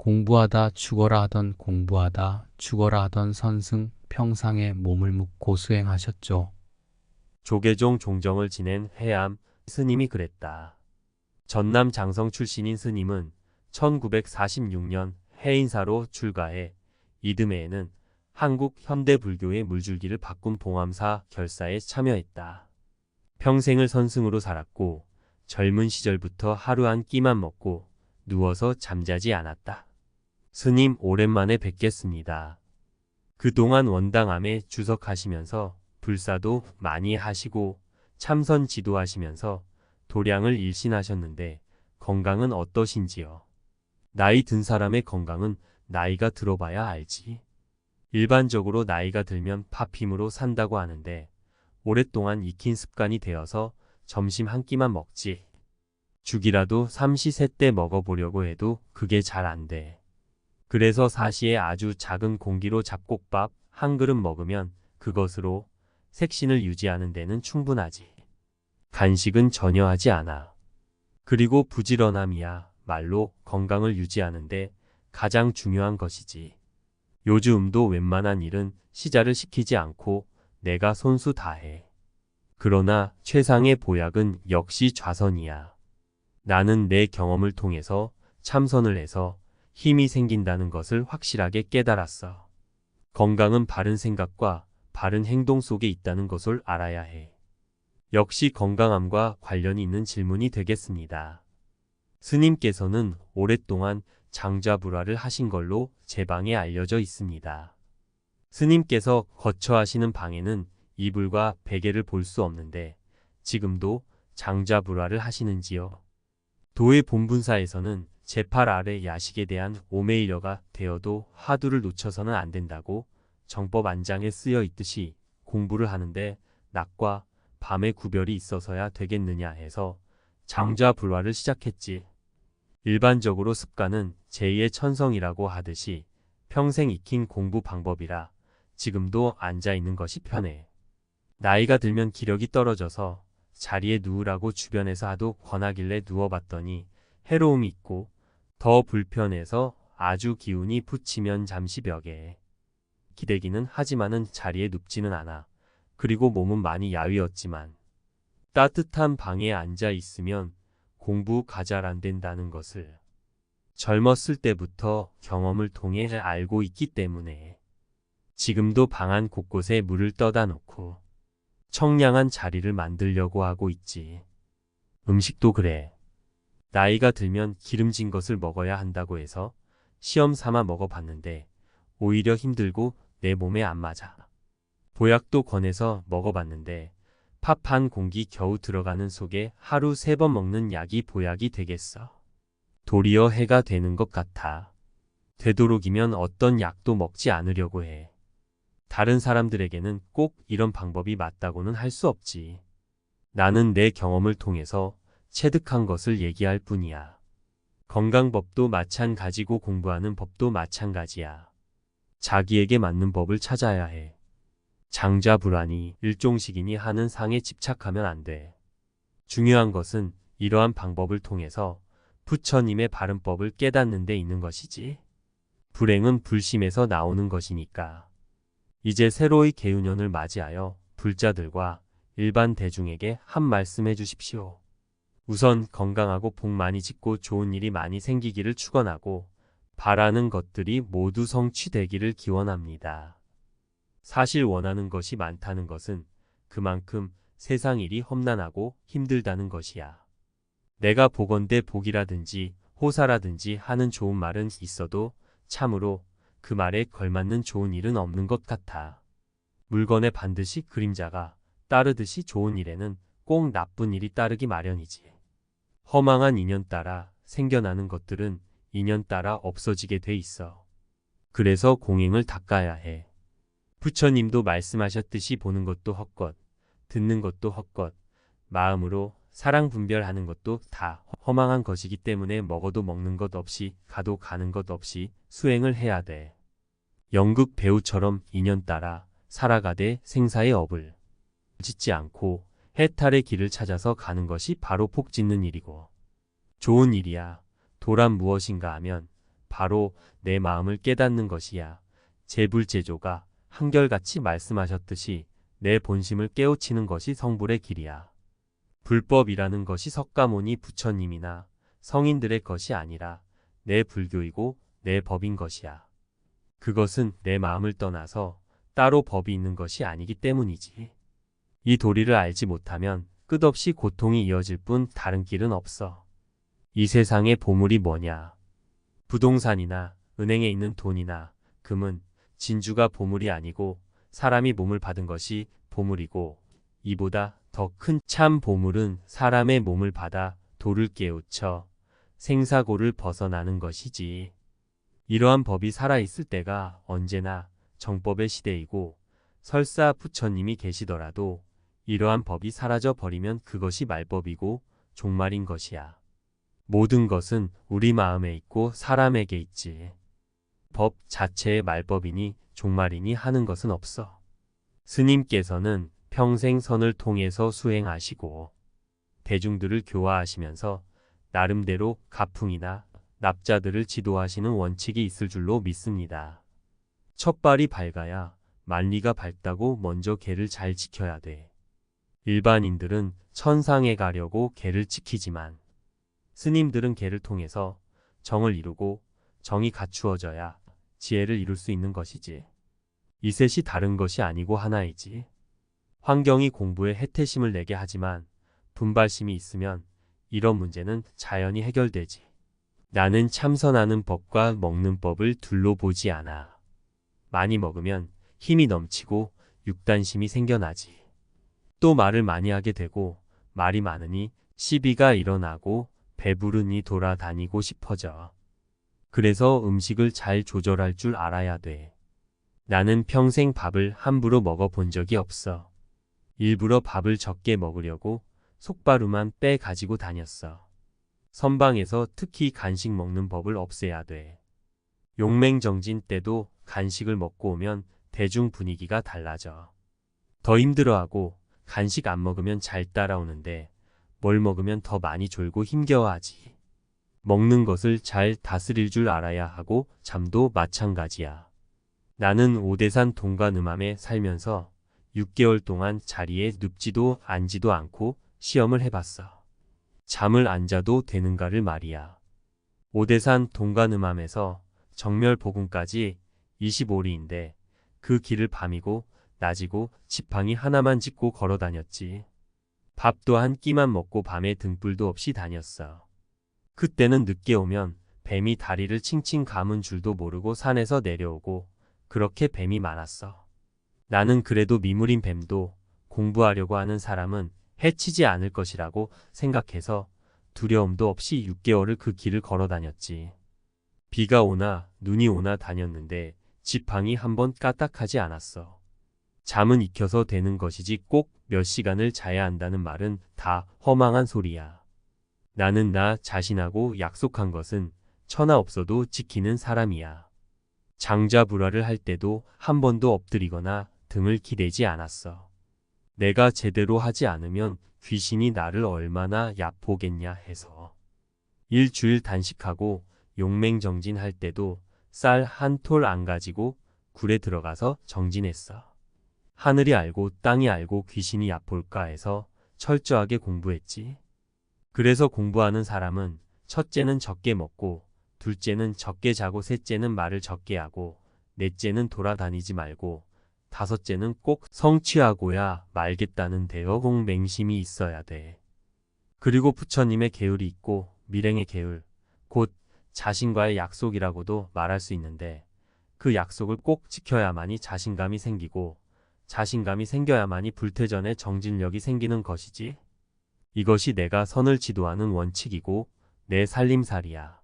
공부하다 죽어라 하던 공부하다 죽어라 하던 선승 평상에 몸을 묻고 수행하셨죠. 조계종 종정을 지낸 회암 스님이 그랬다. 전남 장성 출신인 스님은 1946년 해인사로 출가해 이듬해에는 한국 현대불교의 물줄기를 바꾼 봉암사 결사에 참여했다. 평생을 선승으로 살았고 젊은 시절부터 하루 한 끼만 먹고 누워서 잠자지 않았다. 스님 오랜만에 뵙겠습니다. 그동안 원당암에 주석하시면서 불사도 많이 하시고 참선 지도하시면서 도량을 일신하셨는데 건강은 어떠신지요? 나이 든 사람의 건강은 나이가 들어봐야 알지. 일반적으로 나이가 들면 파힘으로 산다고 하는데 오랫동안 익힌 습관이 되어서 점심 한 끼만 먹지. 죽이라도 삼시세때 먹어보려고 해도 그게 잘 안 돼. 그래서 사시에 아주 작은 공기로 잡곡밥 한 그릇 먹으면 그것으로 색신을 유지하는 데는 충분하지. 간식은 전혀 하지 않아. 그리고 부지런함이야 말로 건강을 유지하는데 가장 중요한 것이지. 요즘도 웬만한 일은 시자를 시키지 않고 내가 손수 다해. 그러나 최상의 보약은 역시 좌선이야. 나는 내 경험을 통해서 참선을 해서 힘이 생긴다는 것을 확실하게 깨달았어. 건강은 바른 생각과 바른 행동 속에 있다는 것을 알아야 해. 역시 건강함과 관련이 있는 질문이 되겠습니다. 스님께서는 오랫동안 장좌불화를 하신 걸로 제 방에 알려져 있습니다. 스님께서 거처하시는 방에는 이불과 베개를 볼 수 없는데 지금도 장좌불화를 하시는지요? 도의 본분사에서는 제8 아래 야식에 대한 오매이려가 되어도 화두를 놓쳐서는 안 된다고 정법 안장에 쓰여 있듯이 공부를 하는데 낮과 밤의 구별이 있어서야 되겠느냐 해서 장좌불화를 시작했지. 일반적으로 습관은 제2의 천성이라고 하듯이 평생 익힌 공부 방법이라 지금도 앉아 있는 것이 편해. 나이가 들면 기력이 떨어져서 자리에 누우라고 주변에서 하도 권하길래 누워봤더니 해로움이 있고 더 불편해서 아주 기운이 붙이면 잠시 벽에 기대기는 하지만은 자리에 눕지는 않아. 그리고 몸은 많이 야위었지만 따뜻한 방에 앉아 있으면 공부 가잘 안 된다는 것을 젊었을 때부터 경험을 통해 알고 있기 때문에 지금도 방 안 곳곳에 물을 떠다 놓고 청량한 자리를 만들려고 하고 있지. 음식도 그래. 나이가 들면 기름진 것을 먹어야 한다고 해서 시험 삼아 먹어봤는데 오히려 힘들고 내 몸에 안 맞아. 보약도 권해서 먹어봤는데 밥 한 공기 겨우 들어가는 속에 하루 3번 먹는 약이 보약이 되겠어. 도리어 해가 되는 것 같아. 되도록이면 어떤 약도 먹지 않으려고 해. 다른 사람들에게는 꼭 이런 방법이 맞다고는 할 수 없지. 나는 내 경험을 통해서 체득한 것을 얘기할 뿐이야. 건강법도 마찬가지고 공부하는 법도 마찬가지야. 자기에게 맞는 법을 찾아야 해. 장좌불환이 일종식이니 하는 상에 집착하면 안 돼. 중요한 것은 이러한 방법을 통해서 부처님의 바른 법을 깨닫는 데 있는 것이지. 불행은 불심에서 나오는 것이니까. 이제 새로이 개운년을 맞이하여 불자들과 일반 대중에게 한 말씀 해주십시오. 우선 건강하고 복 많이 짓고 좋은 일이 많이 생기기를 축원하고 바라는 것들이 모두 성취되기를 기원합니다. 사실 원하는 것이 많다는 것은 그만큼 세상 일이 험난하고 힘들다는 것이야. 내가 보건대 복이라든지 호사라든지 하는 좋은 말은 있어도 참으로 그 말에 걸맞는 좋은 일은 없는 것 같아. 물건에 반드시 그림자가 따르듯이 좋은 일에는 꼭 나쁜 일이 따르기 마련이지. 허망한 인연 따라 생겨나는 것들은 인연 따라 없어지게 돼 있어. 그래서 공행을 닦아야 해. 부처님도 말씀하셨듯이 보는 것도 헛것, 듣는 것도 헛것, 마음으로 사랑 분별하는 것도 다 허망한 것이기 때문에 먹어도 먹는 것 없이 가도 가는 것 없이 수행을 해야 돼. 연극 배우처럼 인연 따라 살아가되 생사의 업을 짓지 않고 해탈의 길을 찾아서 가는 것이 바로 복 짓는 일이고 좋은 일이야. 도란 무엇인가 하면 바로 내 마음을 깨닫는 것이야. 제불제조가 한결같이 말씀하셨듯이 내 본심을 깨우치는 것이 성불의 길이야. 불법이라는 것이 석가모니 부처님이나 성인들의 것이 아니라 내 불교이고 내 법인 것이야. 그것은 내 마음을 떠나서 따로 법이 있는 것이 아니기 때문이지. 이 도리를 알지 못하면 끝없이 고통이 이어질 뿐 다른 길은 없어. 이 세상의 보물이 뭐냐? 부동산이나 은행에 있는 돈이나 금은 진주가 보물이 아니고 사람이 몸을 받은 것이 보물이고, 이보다 더 큰 참 보물은 사람의 몸을 받아 도를 깨우쳐 생사고를 벗어나는 것이지. 이러한 법이 살아있을 때가 언제나 정법의 시대이고, 설사 부처님이 계시더라도 이러한 법이 사라져 버리면 그것이 말법이고 종말인 것이야. 모든 것은 우리 마음에 있고 사람에게 있지. 법 자체의 말법이니 종말이니 하는 것은 없어. 스님께서는 평생 선을 통해서 수행하시고 대중들을 교화하시면서 나름대로 가풍이나 납자들을 지도하시는 원칙이 있을 줄로 믿습니다. 첫발이 밝아야 만리가 밝다고 먼저 계를 잘 지켜야 돼. 일반인들은 천상에 가려고 계를 지키지만 스님들은 계를 통해서 정을 이루고 정이 갖추어져야 지혜를 이룰 수 있는 것이지. 이 셋이 다른 것이 아니고 하나이지. 환경이 공부에 해태심을 내게 하지만 분발심이 있으면 이런 문제는 자연히 해결되지. 나는 참선하는 법과 먹는 법을 둘로 보지 않아. 많이 먹으면 힘이 넘치고 육단심이 생겨나지. 또 말을 많이 하게 되고 말이 많으니 시비가 일어나고 배부르니 돌아다니고 싶어져. 그래서 음식을 잘 조절할 줄 알아야 돼. 나는 평생 밥을 함부로 먹어본 적이 없어. 일부러 밥을 적게 먹으려고 속바루만 빼 가지고 다녔어. 선방에서 특히 간식 먹는 법을 없애야 돼. 용맹정진 때도 간식을 먹고 오면 대중 분위기가 달라져. 더 힘들어하고 간식 안 먹으면 잘 따라오는데 뭘 먹으면 더 많이 졸고 힘겨워하지. 먹는 것을 잘 다스릴 줄 알아야 하고 잠도 마찬가지야. 나는 오대산 동관음암에 살면서 6개월 동안 자리에 눕지도 앉지도 않고 시험을 해봤어. 잠을 안 자도 되는가를 말이야. 오대산 동관음암에서 정멸복음까지 25리인데 그 길을 밤이고 낮이고 지팡이 하나만 짚고 걸어 다녔지. 밥도 한 끼만 먹고 밤에 등불도 없이 다녔어. 그때는 늦게 오면 뱀이 다리를 칭칭 감은 줄도 모르고 산에서 내려오고 그렇게 뱀이 많았어. 나는 그래도 미물인 뱀도 공부하려고 하는 사람은 해치지 않을 것이라고 생각해서 두려움도 없이 6개월을 그 길을 걸어 다녔지. 비가 오나 눈이 오나 다녔는데 지팡이 한 번 까딱하지 않았어. 잠은 익혀서 되는 것이지 꼭 몇 시간을 자야 한다는 말은 다 허망한 소리야. 나는 나 자신하고 약속한 것은 천하 없어도 지키는 사람이야. 장자불화를 할 때도 한 번도 엎드리거나 등을 기대지 않았어. 내가 제대로 하지 않으면 귀신이 나를 얼마나 얕보겠냐 해서. 일주일 단식하고 용맹정진할 때도 쌀 한 톨 안 가지고 굴에 들어가서 정진했어. 하늘이 알고 땅이 알고 귀신이 얕볼까 해서 철저하게 공부했지. 그래서 공부하는 사람은 첫째는 적게 먹고 둘째는 적게 자고 셋째는 말을 적게 하고 넷째는 돌아다니지 말고 다섯째는 꼭 성취하고야 말겠다는 대어공 맹심이 있어야 돼. 그리고 부처님의 계율이 있고 밀행의 계율, 곧 자신과의 약속이라고도 말할 수 있는데 그 약속을 꼭 지켜야만이 자신감이 생기고 자신감이 생겨야만이 불퇴전의 정진력이 생기는 것이지. 이것이 내가 선을 지도하는 원칙이고 내 살림살이야.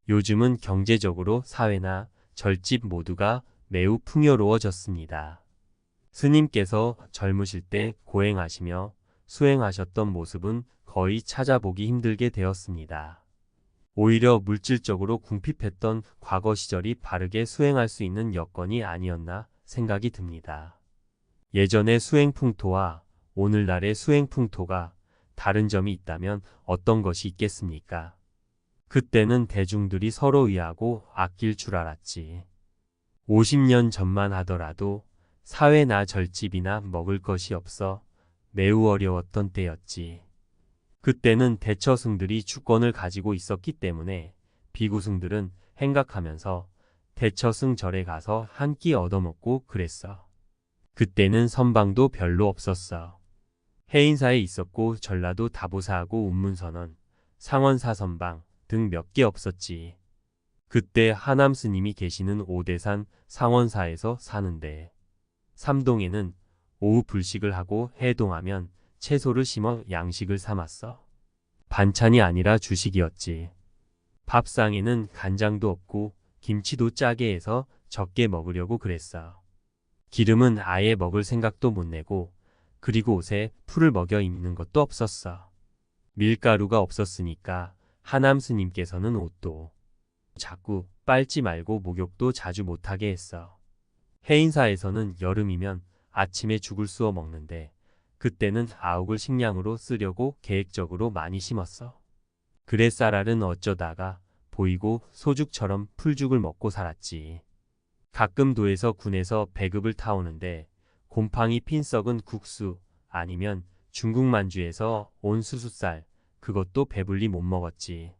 요즘은 경제적으로 사회나 절집 모두가 매우 풍요로워졌습니다. 스님께서 젊으실 때 고행하시며 수행하셨던 모습은 거의 찾아보기 힘들게 되었습니다. 오히려 물질적으로 궁핍했던 과거 시절이 바르게 수행할 수 있는 여건이 아니었나 생각이 듭니다. 예전의 수행 풍토와 오늘날의 수행 풍토가 다른 점이 있다면 어떤 것이 있겠습니까? 그때는 대중들이 서로 위하고 아낄 줄 알았지. 50년 전만 하더라도 사회나 절집이나 먹을 것이 없어 매우 어려웠던 때였지. 그때는 대처승들이 주권을 가지고 있었기 때문에 비구승들은 행각하면서 대처승 절에 가서 한 끼 얻어먹고 그랬어. 그때는 선방도 별로 없었어. 해인사에 있었고 전라도 다보사하고 운문선원, 상원사 선방 등 몇 개 없었지. 그때 하남 스님이 계시는 오대산 상원사에서 사는데 삼동에는 오후 불식을 하고 해동하면 채소를 심어 양식을 삼았어. 반찬이 아니라 주식이었지. 밥상에는 간장도 없고 김치도 짜게 해서 적게 먹으려고 그랬어. 기름은 아예 먹을 생각도 못 내고 그리고 옷에 풀을 먹여 입는 것도 없었어. 밀가루가 없었으니까 하남 스님께서는 옷도 자꾸 빨지 말고 목욕도 자주 못하게 했어. 해인사에서는 여름이면 아침에 죽을 쑤어 먹는데 그때는 아욱을 식량으로 쓰려고 계획적으로 많이 심었어. 그래 쌀알은 어쩌다가 보이고 소죽처럼 풀죽을 먹고 살았지. 가끔 도에서 군에서 배급을 타오는데 곰팡이 핀 썩은 국수 아니면 중국 만주에서 온 수숫살 그것도 배불리 못 먹었지.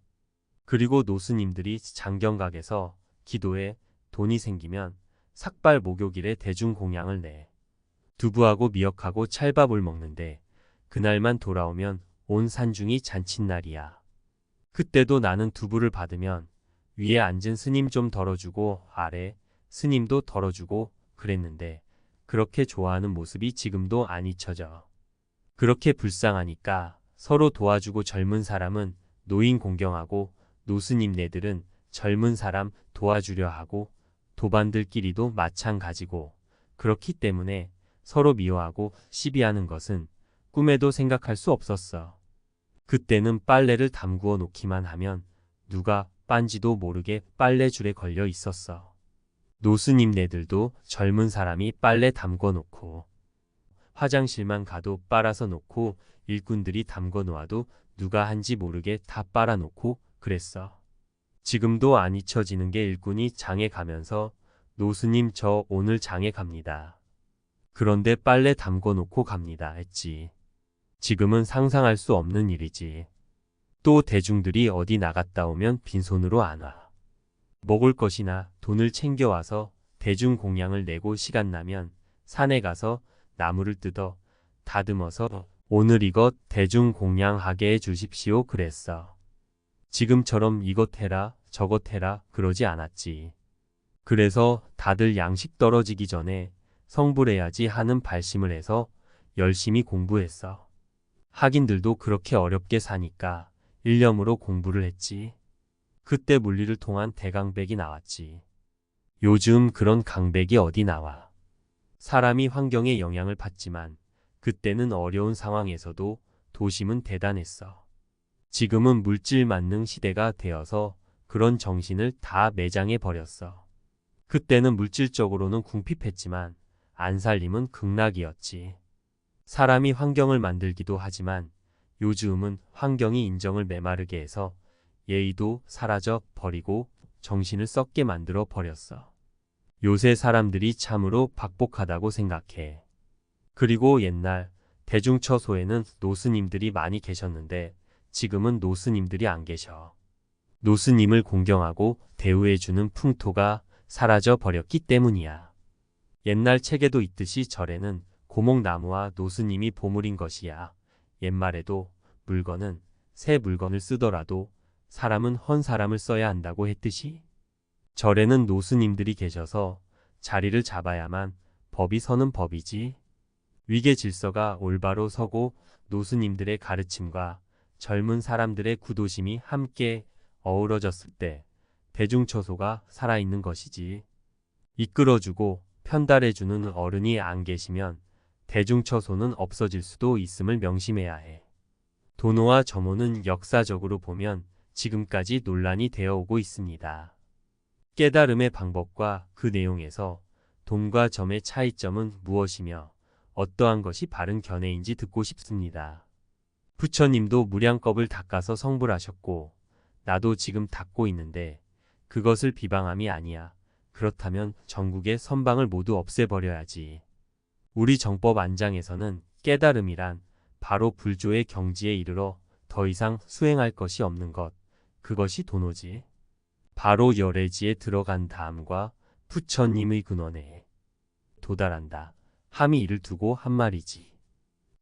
그리고 노스님들이 장경각에서 기도에 돈이 생기면 삭발 목욕일에 대중공양을 내. 두부하고 미역하고 찰밥을 먹는데 그날만 돌아오면 온 산중이 잔칫날이야. 그때도 나는 두부를 받으면 위에 앉은 스님 좀 덜어주고 아래 스님도 덜어주고 그랬는데 그렇게 좋아하는 모습이 지금도 안 잊혀져. 그렇게 불쌍하니까 서로 도와주고 젊은 사람은 노인 공경하고 노스님네들은 젊은 사람 도와주려 하고 도반들끼리도 마찬가지고 그렇기 때문에 서로 미워하고 시비하는 것은 꿈에도 생각할 수 없었어. 그때는 빨래를 담그어 놓기만 하면 누가 빤지도 모르게 빨래줄에 걸려 있었어. 노스님네들도 젊은 사람이 빨래 담궈 놓고 화장실만 가도 빨아서 놓고 일꾼들이 담궈 놓아도 누가 한지 모르게 다 빨아 놓고 그랬어. 지금도 안 잊혀지는 게 일꾼이 장에 가면서 노스님 저 오늘 장에 갑니다. 그런데 빨래 담궈 놓고 갑니다 했지. 지금은 상상할 수 없는 일이지. 또 대중들이 어디 나갔다 오면 빈손으로 안 와. 먹을 것이나 돈을 챙겨와서 대중 공양을 내고 시간 나면 산에 가서 나무를 뜯어 다듬어서 오늘 이것 대중 공양하게 해 주십시오 그랬어. 지금처럼 이것 해라 저것 해라 그러지 않았지. 그래서 다들 양식 떨어지기 전에 성불해야지 하는 발심을 해서 열심히 공부했어. 학인들도 그렇게 어렵게 사니까 일념으로 공부를 했지. 그때 물리를 통한 대강백이 나왔지. 요즘 그런 강백이 어디 나와. 사람이 환경에 영향을 받지만 그때는 어려운 상황에서도 도심은 대단했어. 지금은 물질 만능 시대가 되어서 그런 정신을 다 매장해 버렸어. 그때는 물질적으로는 궁핍했지만 안살림은 극락이었지. 사람이 환경을 만들기도 하지만 요즘은 환경이 인정을 메마르게 해서 예의도 사라져 버리고 정신을 썩게 만들어 버렸어. 요새 사람들이 참으로 박복하다고 생각해. 그리고 옛날 대중처소에는 노스님들이 많이 계셨는데 지금은 노스님들이 안 계셔. 노스님을 공경하고 대우해주는 풍토가 사라져 버렸기 때문이야. 옛날 책에도 있듯이 절에는 고목나무와 노스님이 보물인 것이야. 옛말에도 물건은 새 물건을 쓰더라도 사람은 헌 사람을 써야 한다고 했듯이 절에는 노스님들이 계셔서 자리를 잡아야만 법이 서는 법이지. 위계 질서가 올바로 서고 노스님들의 가르침과 젊은 사람들의 구도심이 함께 어우러졌을 때 대중처소가 살아있는 것이지. 이끌어주고 편달해주는 어른이 안 계시면 대중처소는 없어질 수도 있음을 명심해야 해. 도노와 점호는 역사적으로 보면 지금까지 논란이 되어 오고 있습니다. 깨달음의 방법과 그 내용에서 돈과 점의 차이점은 무엇이며 어떠한 것이 바른 견해인지 듣고 싶습니다. 부처님도 무량겁을 닦아서 성불하셨고 나도 지금 닦고 있는데 그것을 비방함이 아니야. 그렇다면 전국의 선방을 모두 없애버려야지. 우리 정법 안장에서는 깨달음이란 바로 불조의 경지에 이르러 더 이상 수행할 것이 없는 것, 그것이 도노지. 바로 열애지에 들어간 다음과 부처님의 근원에 도달한다. 함이 이를 두고 한 말이지.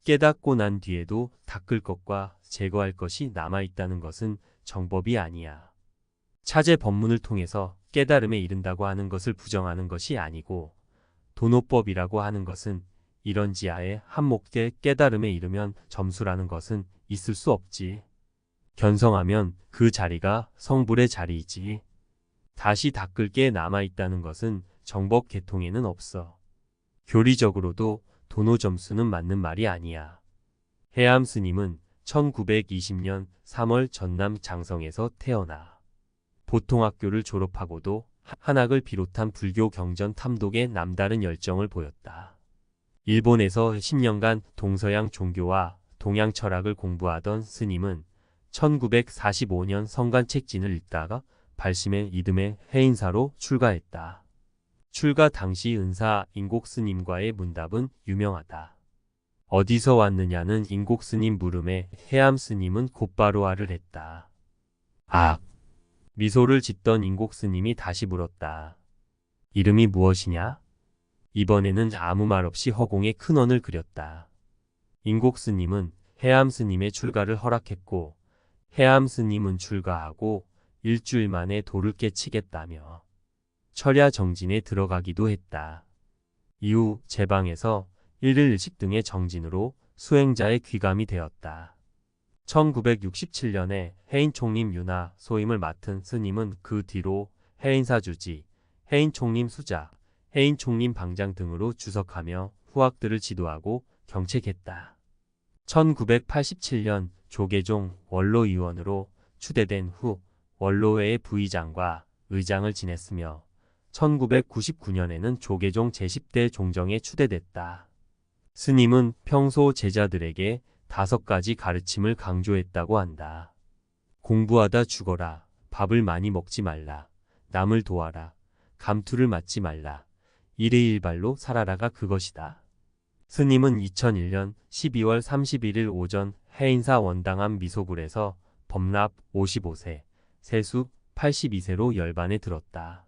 깨닫고 난 뒤에도 닦을 것과 제거할 것이 남아있다는 것은 정법이 아니야. 차제 법문을 통해서 깨달음에 이른다고 하는 것을 부정하는 것이 아니고, 도노법이라고 하는 것은 이런 지하에 한몫의 깨달음에 이르면 점수라는 것은 있을 수 없지. 견성하면 그 자리가 성불의 자리이지. 다시 닦을 게 남아있다는 것은 정법 계통에는 없어. 교리적으로도 도노 점수는 맞는 말이 아니야. 해암 스님은 1920년 3월 전남 장성에서 태어나 보통학교를 졸업하고도 한학을 비롯한 불교 경전 탐독에 남다른 열정을 보였다. 일본에서 10년간 동서양 종교와 동양 철학을 공부하던 스님은 1945년 성간책진을 읽다가 발심의 이듬해 해인사로 출가했다. 출가 당시 은사 인곡스님과의 문답은 유명하다. 어디서 왔느냐는 인곡스님 물음에 해암 스님은 곧바로 알을 했다. 미소를 짓던 인곡스님이 다시 물었다. 이름이 무엇이냐? 이번에는 아무 말 없이 허공에 큰 원을 그렸다. 인곡스님은 해암 스님의 출가를 허락했고, 해암 스님은 출가하고 일주일 만에 도를 깨치겠다며 철야 정진에 들어가기도 했다. 이후 제방에서 일일일식 등의 정진으로 수행자의 귀감이 되었다. 1967년에 해인총림 윤화 소임을 맡은 스님은 그 뒤로 해인사주지, 해인총림 수자, 해인총림 방장 등으로 주석하며 후학들을 지도하고 경책했다. 1987년 조계종 원로의원으로 추대된 후 원로회의 부의장과 의장을 지냈으며 1999년에는 조계종 제10대 종정에 추대됐다. 스님은 평소 제자들에게 5가지 가르침을 강조했다고 한다. 공부하다 죽어라, 밥을 많이 먹지 말라, 남을 도와라, 감투를 맞지 말라, 일의일발로 살아라가 그것이다. 스님은 2001년 12월 31일 오전 해인사 원당암 미소굴에서 법납 55세, 세수 82세로 열반에 들었다.